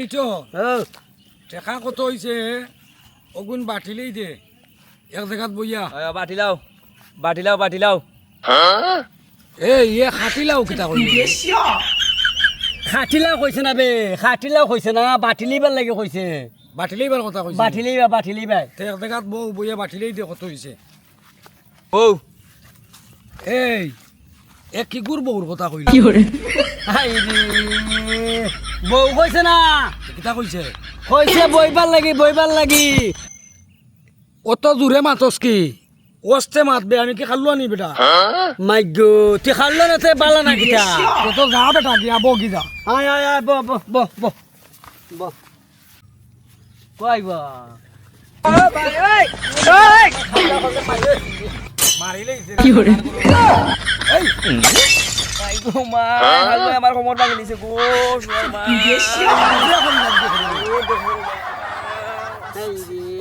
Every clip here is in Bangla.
লিটো টেকা কত হইছে অগুন বাটিলেই দে এক জায়গাত বইয়া বাটিলাও ইয়ে খাটিলাও কিতা কইলি খাটিলাও কইছে না বে খাটিলাও কইছে না বাটিলিবার লাগে কইছে বাটিলেইবার কথা কইছে বাটিলিবা তে এক জায়গাত বউ বইয়া বাটিলেই দে কত হইছে বউ এ কি গুর বউর কথা কইলা হাই রে বউ কইছে না কিতা কইছে কইছে বইবার লাগি অত জোরে মাতস কি ওস্তে মাতবে আমি কি খাল্লু আনি বেটা মাইগো তুই খাল্লো না তে বালা না কিটা তো যা বেটা গিয়া বউ গিয়া আয় ব কই বা মারিলেই কি করে মাইগো মা আমার কোমর ভাঙি নিছে গো মা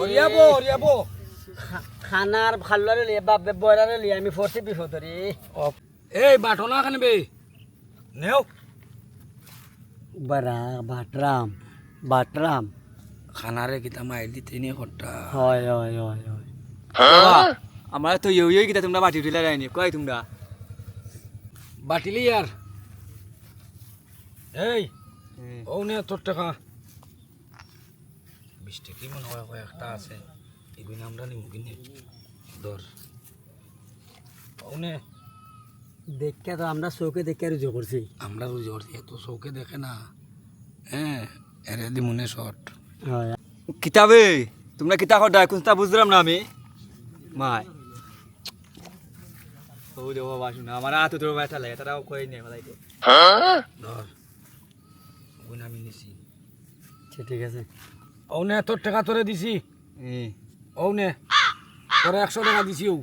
ওরিয়াবো খানার খাল্লারে লিয়ে বাপ বয়রারে লিয়ে আমি ফোর্সে বিপদরে এই বাটনা খানে বে নেও বারা বাটরাম খানারে কিতা মাইল দিতে নি হট্টা হয় আমার তো ইয়ে কিতা তোমরা বাটি উঠিলা রাইনি কই তোমরা বাটিলি আর এই ও নে তোর টাকা 20 টাকা কি মনে হয় একটা আছে এগুলো আমরা নিমু কিনে ধর ও নে দেখে তো আমরা চৌকে দেখে রুজু করছি আমরা রুজু করছি তো চৌকে দেখে না হ্যাঁ এরে দি মনে শর্ট হয় কিতাবে তোমরা কিতা কর কোনটা বুঝলাম না আমি মাই ও দেও বাবা শুনা আমার হাত তোর ব্যথা লাগে তারাও কই নে বলাইতে ধর ওগুলো আমি নিছি ঠিক আছে ও নে তোর টাকা তোরে দিছি ও নে তোরে 100 টাকা দিছি ও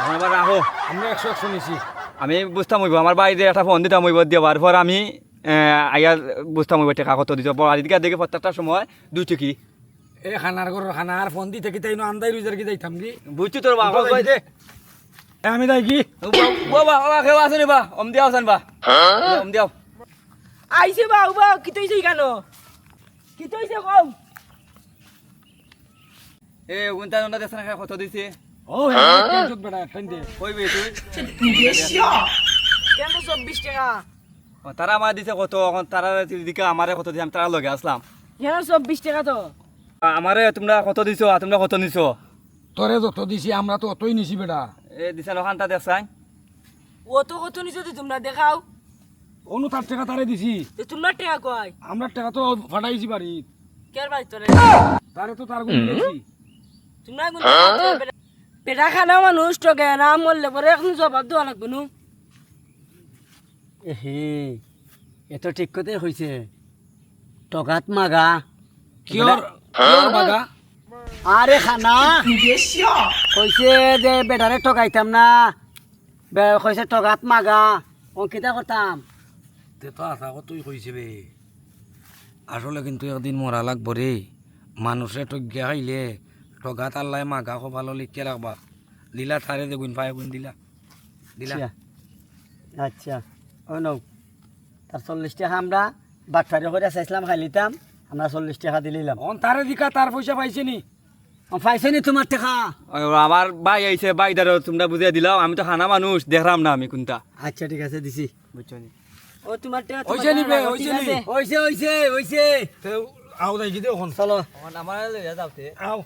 আমার আবার রাখো আমরা 100 নিছি আমি বুঝতাম হইব আমার বাইরে একটা ফোন দিতাম হইব দেওয়ার পর আমি আইয়া বুঝতাম হইব টাকা কত দিত বড় দিকে দেখে প্রত্যেকটা সময় 2 টাকা এ খানার ঘর খানার ফোন দিতে কি তাইনো আন্দাই রুজার কি যাইতাম কি বুঝছি তোর বাবা কই দে আমি যাই কি বাবা বাবা কেউ আসেনি বা অম দিয়াও সান বা অম দিয়াও আইছে বা কি তৈছে কেন কি তৈছে কও এ উনটা উনটা দেশ না কত দিছে ও হ্যাঁ টেনশন বেটা টেনশন কইবে তুই কেন 24 টাকা তারা আমার দিছে কত এখন তারা দিকে আমারে কত দিছে আমি তারা লগে আসলাম কেন 24 টাকা তো আমারে তোমরা কত দিছো আর তোমরা কত নিছো তোরে যত দিছি আমরা তো অতই নিছি বেটা এ দিছে নখানটা দেখছাই ও তো কত নিছো তো তোমরা দেখাও অনু তার টাকা তারে দিছি তো তোমার টাকা কয় আমরা টাকা তো ফাটাইছি বাড়ি কের ভাই তোরে তারে তো তার গুণ দিছি তোমরা কোন পেটা খানা মানুষ টকে না মরলে পরে এখন জবাব দেওয়া লাগবে নু হে এত ঠিক কথা হইছে টকাত মাগা কিয়র বাগা আরে খানা কইছে যে বেটারে টকাইতাম না কইছে টকাত মাগা অঙ্কিতা করতাম তে তো আশা কতই কইছে বে আসলে কিন্তু একদিন মরা লাগবো রে মানুষে টজ্ঞা খাইলে টগাত আল্লাহ মাগা খুব ভালো লিখে রাখবা দিলা তারে যে গুণ পায় গুণ দিলা আচ্ছা ও নৌ তার 40 টাকা আমরা বাটফারি করে চাইছিলাম খাই লিতাম আমরা 40 টাকা দিলাম অন তারে দিকা তার পয়সা পাইছে নি পাইছে নি তোমার টাকা আমার ভাই আইছে বাইদারও তোমরা বুঝিয়ে দিলাও আমি তো খানা মানুষ দেখলাম না আমি কোনটা আচ্ছা ঠিক আছে দিছি বুঝছো নি ও তোমার টাকা হইছে নি বে হইছে নি হইছে আও যাই কি দে ওখান চলো আমার লইয়া যাওতে আও